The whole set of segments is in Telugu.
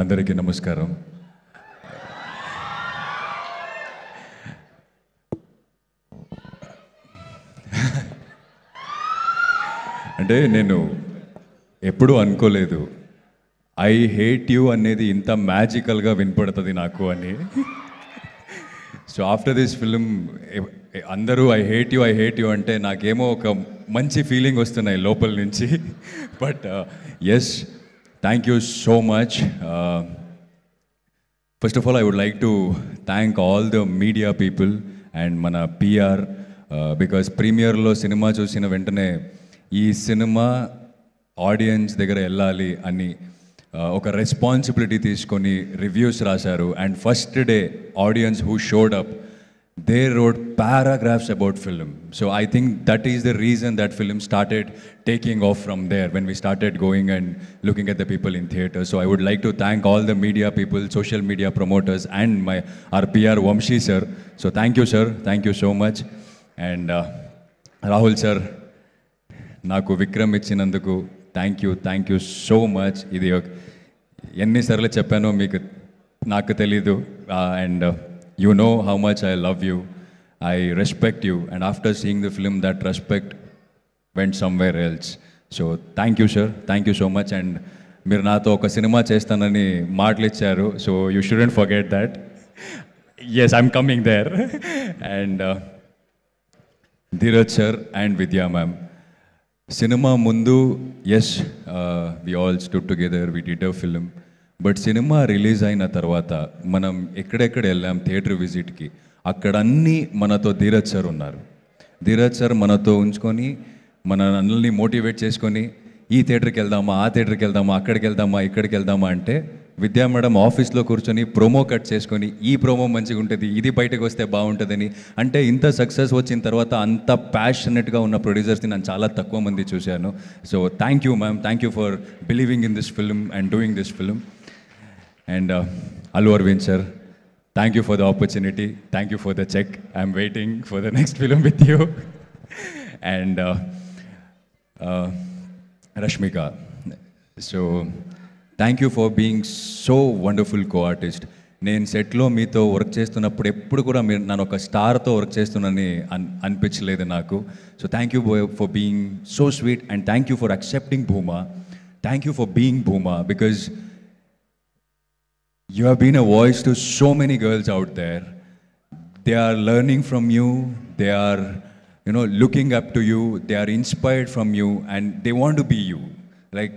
అందరికీ నమస్కారం. అంటే నేను ఎప్పుడూ అనుకోలేదు ఐ హేట్ యూ అనేది ఇంత మ్యాజికల్గా వినపడుతుంది నాకు అని. సో ఆఫ్టర్ దిస్ ఫిలిం అందరూ ఐ హేట్ యూ అంటే నాకేమో ఒక మంచి ఫీలింగ్ వస్తున్నాయి లోపల నుంచి. But yes, thank you so much. First of all I would like to thank all the media people and మన పిఆర్, బికాస్ ప్రీమియర్లో సినిమా చూసిన వెంటనే ఈ సినిమా ఆడియన్స్ దగ్గర వెళ్ళాలి అని ఒక రెస్పాన్సిబిలిటీ తీసుకొని రివ్యూస్ రాశారు. And first day audience who showed up, they wrote paragraphs about film. So I think that is the reason that film started taking off from there, when we started going and looking at the people in theatre. So I would like to thank all the media people, social media promoters, and our PR Vamshi sir. So thank you sir, thank you so much. And Rahul sir, నాకు విక్రమ్ ఇచ్చినందుకు థ్యాంక్ యూ సో మచ్. ఇది ఎన్నిసార్లు చెప్పానో మీకు నాకు తెలీదు. And you know how much I love you, I respect you, and after seeing the film that respect went somewhere else. So thank you sir, thank you so much. And మీరు నాతో ఒక సినిమా చేస్తానని మాటలు ఇచ్చారు, so you shouldn't forget that. Yes, I'm coming there. And Dheeraj sir and Vidya ma'am, cinema ముందు yes we all stood together, we did a film. But cinema release అయిన తర్వాత మనం ఎక్కడెక్కడ వెళ్ళాం థియేటర్ విజిట్కి, అక్కడ అన్నీ మనతో ధీరజ్ సార్ ఉన్నారు. ధీరజ్ సార్ మనతో ఉంచుకొని మన అన్నీ మోటివేట్ చేసుకొని ఈ థియేటర్కి వెళ్దామా, ఆ థియేటర్కి వెళ్దామా, అక్కడికి వెళ్దామా, ఇక్కడికి వెళ్దామా అంటే విద్యా మేడం ఆఫీస్లో కూర్చొని ప్రోమో కట్ చేసుకొని ఈ ప్రోమో మంచిగా ఉంటుంది, ఇది బయటకు వస్తే బాగుంటుందని. అంటే ఇంత సక్సెస్ వచ్చిన తర్వాత అంత ప్యాషనెట్గా ఉన్న ప్రొడ్యూసర్స్ని నేను చాలా తక్కువ మంది చూశాను. So thank you ma'am, thank you for believing in this film and doing this film. And Allu Arvind sir, thank you for the opportunity, thank you for the check, I'm waiting for the next film with you. And Rashmika, so thank you for being so wonderful co-artist. నేను సెట్లో మీతో వర్క్ చేస్తున్నప్పుడు ఎప్పుడు కూడా మీరు నన్ను ఒక స్టార్తో వర్క్ చేస్తున్నానని అనిపించలేదు నాకు. So thank you for being so sweet, and thank you for accepting Bhuma, thank you for being Bhuma, because you have been a voice to so many girls out there. They are learning from you, they are, you know, looking up to you, they are inspired from you, and they want to be you. Like,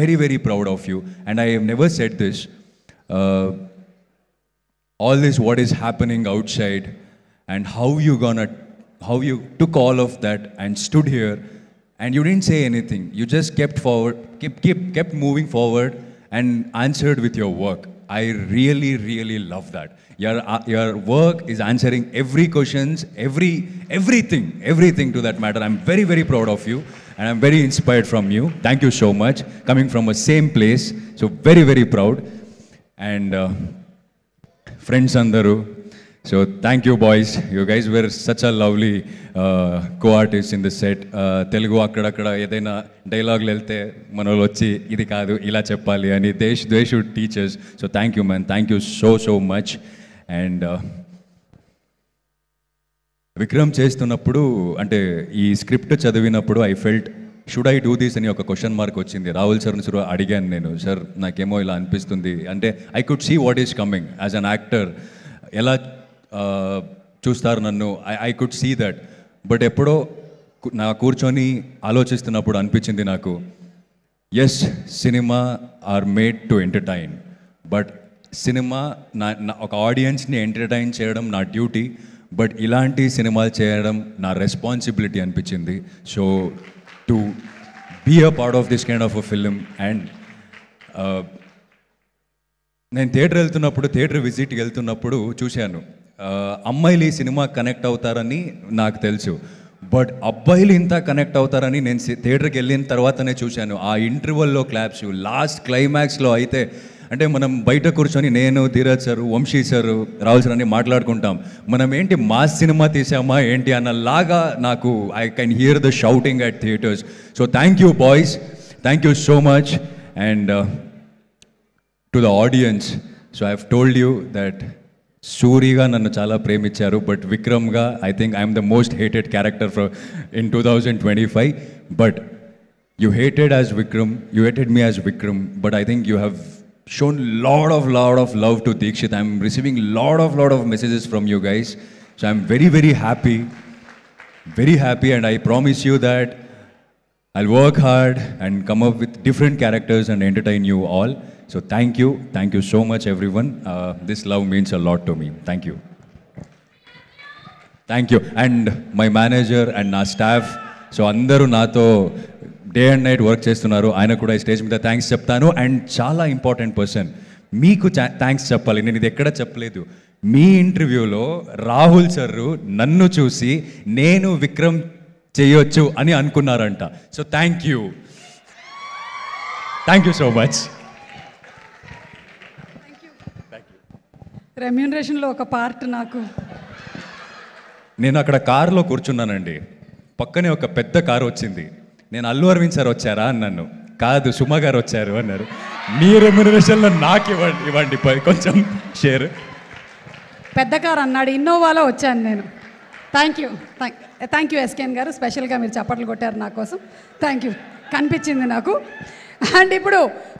very, very proud of you. And I have never said this. All this, what is happening outside, and how you took all of that and stood here, and you didn't say anything. You just kept forward, kept moving forward, and answered with your work. I really, really love that. Your work is answering every questions, everything to that matter. I'm very, very proud of you, and I'm very inspired from you. Thank you so much. Coming from a same place, so very, very proud. And friends andaru, so thank you boys. You guys were such a lovely co-artists in the set. Telugu akkadakada edaina dialogue వెళ్తే మనోళ్ళు వచ్చి ఇది కాదు ఇలా చెప్పాలి అని they should teach us. So thank you man, thank you so much. And Vikram చేస్తున్నప్పుడు, అంటే ఈ స్క్రిప్ట్ చదివినప్పుడు I felt should I do this అని ఒక క్వశ్చన్ మార్క్ వచ్చింది. రాహుల్ సార్ని సార్ అడిగాను నేను, సార్ నాకేమో ఇలా అనిపిస్తుంది అంటే I could see what is coming as an actor, ఎలా చూస్తారు నన్ను, I could see that. But ఎప్పుడో నా కూర్చొని ఆలోచిస్తున్నప్పుడు అనిపించింది నాకు, yes cinema are made to entertain, but cinema నా ఒక ఆడియన్స్ని ఎంటర్టైన్ చేయడం నా డ్యూటీ, బట్ ఇలాంటి సినిమాలు చేయడం నా రెస్పాన్సిబిలిటీ అనిపించింది. So to be a part of this kind of a film. And నేను థియేటర్ విజిట్కి వెళ్తున్నప్పుడు చూశాను, అమ్మాయిలు ఈ సినిమా కనెక్ట్ అవుతారని నాకు తెలుసు, బట్ అబ్బాయిలు ఇంత కనెక్ట్ అవుతారని నేను థియేటర్కి వెళ్ళిన తర్వాతనే చూశాను. ఆ ఇంటర్వెల్లో క్లాప్స్, లాస్ట్ క్లైమాక్స్లో అయితే అంటే మనం బయట కూర్చొని నేను, Dheeraj sir, Vamshi sir, Rahul sir అని మాట్లాడుకుంటాం, మనం ఏంటి మాస్ సినిమా తీసామా ఏంటి అన్నలాగా నాకు I can hear the shouting at theatres. So thank you boys, thank you so much. And to the audience, so I have told you that సూరిగా నన్ను చాలా ప్రేమించారు, బట్ విక్రమ్గా I think I'm the most hated character in 2025. But you hated as Vikram, you hated me as Vikram, but I think you have shown lot of love to Deekshit. I'm receiving lot of messages from you guys, so I'm very happy, and I promise you that I'll work hard and come up with different characters and entertain you all. So thank you so much everyone. This love means a lot to me. Thank you, and my manager and నా staff, so అందరూ నాతో డే అండ్ నైట్ వర్క్ చేస్తున్నారు. ఆయన కూడా ఈ స్టేజ్ మీద థ్యాంక్స్ చెప్తాను. అండ్ చాలా ఇంపార్టెంట్ పర్సన్, మీకు థ్యాంక్స్ చెప్పాలి. నేను ఇది ఎక్కడ చెప్పలేదు. మీ ఇంటర్వ్యూలో రాహుల్ సార్ నన్ను చూసి నేను విక్రమ్ చేయొచ్చు అని అనుకున్నారంట. So thank you so much. రెమ్యూనరేషన్లో ఒక పార్ట్ నాకు. నేను అక్కడ కారులో కూర్చున్నానండి, పక్కనే ఒక పెద్ద కారు వచ్చింది. నేను అల్లు అరవింద్ సార్ వచ్చారా అన్నాను. కాదు, సుమ గారు వచ్చారు అన్నారు. మీ రెమ్యూనరేషన్లో నాకు ఇవ్వండి కొంచెం షేర్. పెద్ద కారు అన్నాడు, ఇన్నోవాలో వచ్చాను నేను. థ్యాంక్ యూ ఎస్కేఎన్ గారు, స్పెషల్గా మీరు చప్పట్లు కొట్టారు నా కోసం. థ్యాంక్ యూ, కనిపించింది నాకు. అండ్ ఇప్పుడు